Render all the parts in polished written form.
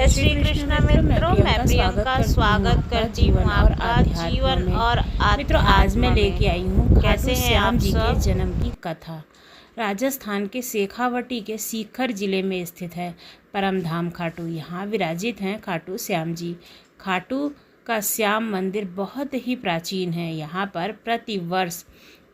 जय श्री कृष्ण मित्रों, मैं प्रियंका स्वागत करती हूँ आपका जीवन और मित्रों, आज मैं लेके आई हूँ कैसे हैं आप श्याम जी के सब? जन्म की कथा। राजस्थान के शेखावटी के सीकर जिले में स्थित है परमधाम खाटू। यहाँ विराजित हैं खाटू श्याम जी। खाटू का श्याम मंदिर बहुत ही प्राचीन है। यहाँ पर प्रतिवर्ष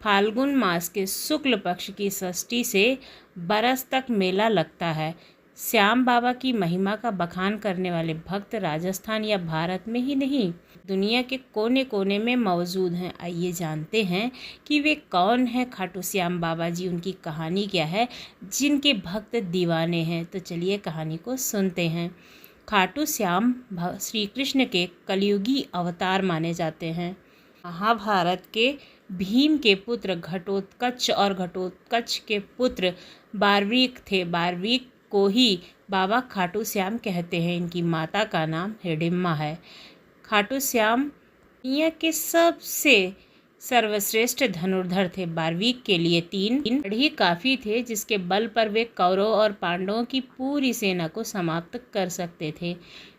फाल्गुन मास के शुक्ल पक्ष की षष्ठी से बरस तक मेला लगता है। श्याम बाबा की महिमा का बखान करने वाले भक्त राजस्थान या भारत में ही नहीं, दुनिया के कोने कोने में मौजूद हैं। आइए जानते हैं कि वे कौन हैं खाटू श्याम बाबा जी, उनकी कहानी क्या है, जिनके भक्त दीवाने हैं। तो चलिए कहानी को सुनते हैं। खाटू श्याम श्री कृष्ण के कलयुगी अवतार माने जाते हैं। महाभारत के भीम के पुत्र घटोत्कच और घटोत्कच के पुत्र बारवीक थे। बारवीक को ही बाबा खाटू श्याम कहते हैं। इनकी माता का नाम हिडिम्मा है। खाटू श्याम दुनिया के सबसे सर्वश्रेष्ठ धनुर्धर थे। बारवीक के लिए तीन ही काफ़ी थे, जिसके बल पर वे कौरव और पांडवों की पूरी सेना को समाप्त कर सकते थे।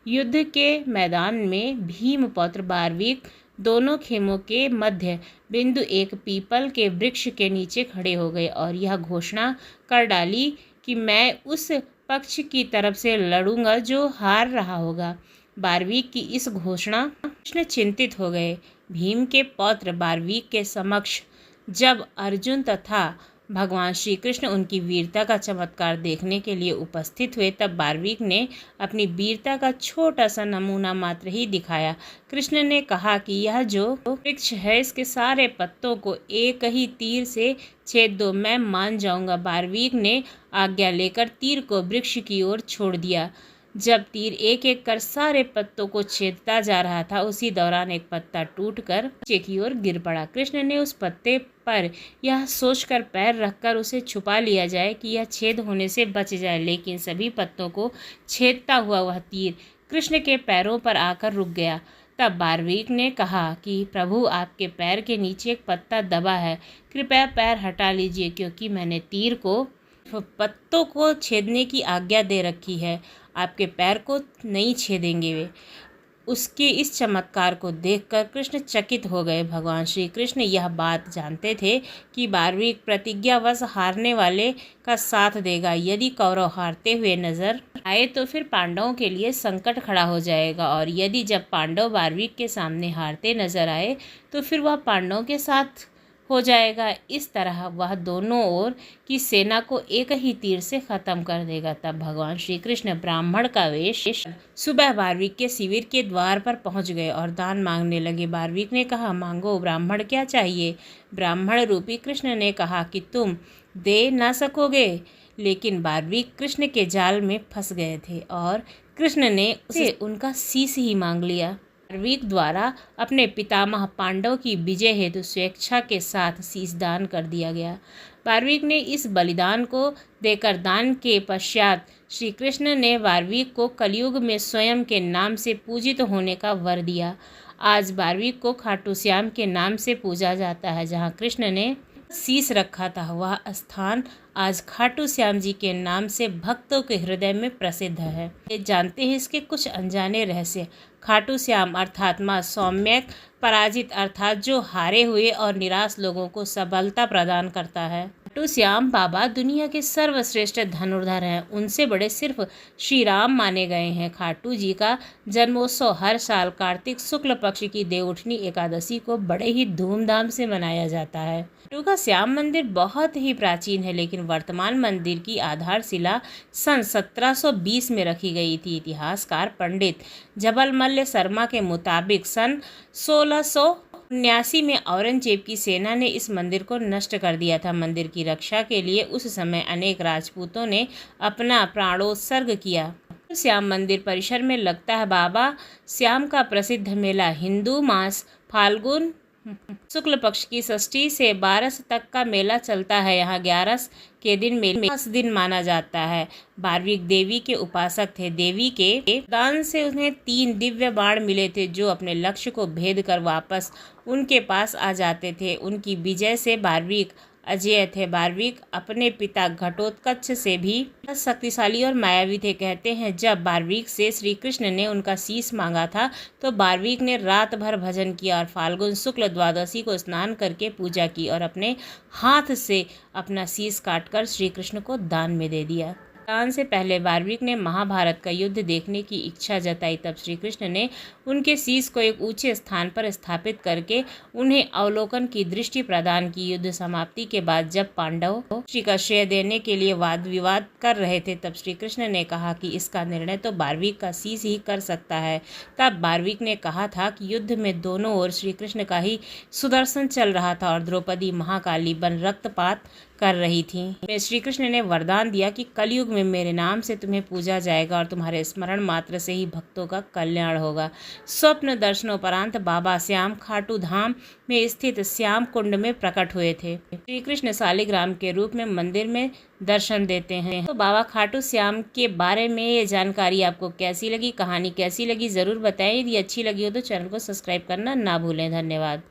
युद्ध के मैदान में भीमपौत्र बारवीक दोनों खेमों के मध्य बिंदु एक पीपल के वृक्ष के नीचे खड़े हो गए और यह घोषणा कर डाली कि मैं उस पक्ष की तरफ से लड़ूंगा जो हार रहा होगा। बारवीक की इस घोषणा कृष्ण चिंतित हो गए। भीम के पौत्र बारवीक के समक्ष जब अर्जुन तथा भगवान श्री कृष्ण उनकी वीरता का चमत्कार देखने के लिए उपस्थित हुए, तब बारवीक ने अपनी वीरता का छोटा सा नमूना मात्र ही दिखाया। कृष्ण ने कहा कि यह जो वृक्ष है, इसके सारे पत्तों को एक ही तीर से छेद दो, मैं मान जाऊंगा। बारवीक ने आज्ञा लेकर तीर को वृक्ष की ओर छोड़ दिया। जब तीर एक एक कर सारे पत्तों को छेदता जा रहा था, उसी दौरान एक पत्ता टूटकर नीचे की ओर गिर पड़ा। कृष्ण ने उस पत्ते पर यह सोचकर पैर रखकर उसे छुपा लिया जाए कि यह छेद होने से बच जाए, लेकिन सभी पत्तों को छेदता हुआ वह तीर कृष्ण के पैरों पर आकर रुक गया। तब बारवीक ने कहा कि प्रभु, आपके पैर के नीचे एक पत्ता दबा है, कृपया पैर हटा लीजिए, क्योंकि मैंने तीर को पत्तों को छेदने की आज्ञा दे रखी है, आपके पैर को नहीं छेदेंगे वे। उसके इस चमत्कार को देखकर कृष्ण चकित हो गए। भगवान श्री कृष्ण यह बात जानते थे कि बारवीक प्रतिज्ञावश हारने वाले का साथ देगा। यदि कौरव हारते हुए नजर आए तो फिर पांडवों के लिए संकट खड़ा हो जाएगा, और यदि जब पांडव बारवीक के सामने हारते नजर आए तो फिर वह पांडवों के साथ हो जाएगा। इस तरह वह दोनों ओर की सेना को एक ही तीर से खत्म कर देगा। तब भगवान श्री कृष्ण ब्राह्मण का वेश सुबह बारवीक के शिविर के द्वार पर पहुंच गए और दान मांगने लगे। बारवीक ने कहा, मांगो ब्राह्मण, क्या चाहिए? ब्राह्मण रूपी कृष्ण ने कहा कि तुम दे ना सकोगे, लेकिन बारवीक कृष्ण के जाल में फंस गए थे और कृष्ण ने उसे उनका शीश ही मांग लिया। बारवीक द्वारा अपने पितामह पांडव की विजय हेतु स्वेच्छा के साथ शीश दान कर दिया गया। बारवीक ने इस बलिदान को देकर दान के पश्चात श्री कृष्ण ने बारवीक को कलयुग में स्वयं के नाम से पूजित होने का वर दिया। आज बारवीक को खाटू श्याम के नाम से पूजा जाता है। जहाँ कृष्ण ने शीश रखा था, वह स्थान आज खाटू श्याम जी के नाम से भक्तों के हृदय में प्रसिद्ध है। ये जानते हैं इसके कुछ अनजाने रहस्य। खाटू श्याम अर्थात मां सौम्यक पराजित, अर्थात जो हारे हुए और निराश लोगों को सबलता प्रदान करता है। खाटू श्याम बाबा दुनिया के सर्वश्रेष्ठ धनुर्धर हैं। उनसे बड़े सिर्फ श्री राम माने गए हैं। खाटू जी का जन्मोत्सव हर साल कार्तिक शुक्ल पक्ष की देवउठनी एकादशी को बड़े ही धूमधाम से मनाया जाता है। खाटू का श्याम मंदिर बहुत ही प्राचीन है, लेकिन वर्तमान मंदिर की आधारशिला सन 1720 में रखी गई थी। इतिहासकार पंडित जबलमल शर्मा के मुताबिक सन 1679 में औरंगजेब की सेना ने इस मंदिर को नष्ट कर दिया था। मंदिर की रक्षा के लिए उस समय अनेक राजपूतों ने अपना प्राणोत्सर्ग किया। श्याम मंदिर परिसर में लगता है बाबा श्याम का प्रसिद्ध मेला। हिंदू मास फाल्गुन शुक्ल पक्ष की षष्ठी से 12 तक का मेला चलता है। यहाँ 11 के दिन मेले 10 दिन माना जाता है। बारवीक देवी के उपासक थे। देवी के दान से उन्हें 3 दिव्य बाण मिले थे, जो अपने लक्ष्य को भेद कर वापस उनके पास आ जाते थे। उनकी विजय से बारवीक अजेय थे। बार्विक अपने पिता घटोत्कच से भी शक्तिशाली और मायावी थे। कहते हैं जब बार्विक से श्री कृष्ण ने उनका शीश मांगा था तो बार्विक ने रात भर भजन किया और फाल्गुन शुक्ल द्वादशी को स्नान करके पूजा की और अपने हाथ से अपना शीश काटकर श्री कृष्ण को दान में दे दिया। दान से पहले बार्विक ने महाभारत का युद्ध देखने की इच्छा जताई। तब श्री कृष्ण ने उनके शीश को एक ऊंचे स्थान पर स्थापित करके उन्हें अवलोकन की दृष्टि प्रदान की। युद्ध समाप्ति के बाद जब पांडव श्री का श्रेय देने के लिए वाद विवाद कर रहे थे तब श्री कृष्ण ने कहा कि इसका निर्णय तो बार्विक का शीश ही कर सकता है। तब बार्विक ने कहा था कि युद्ध में दोनों ओर श्री कृष्ण का ही सुदर्शन चल रहा था और द्रौपदी महाकाली बन रक्तपात कर रही थी। श्री कृष्ण ने वरदान दिया कि कलयुग में मेरे नाम से तुम्हें पूजा जाएगा और तुम्हारे स्मरण मात्र से ही भक्तों का कल्याण होगा। स्वप्न दर्शनोपरांत बाबा श्याम खाटू धाम में स्थित श्याम कुंड में प्रकट हुए थे। श्री कृष्ण शालिग्राम के रूप में मंदिर में दर्शन देते हैं। तो बाबा खाटू श्याम के बारे में ये जानकारी आपको कैसी लगी, कहानी कैसी लगी, जरूर बताएं। यदि अच्छी लगी हो तो चैनल को सब्सक्राइब करना ना भूलें। धन्यवाद।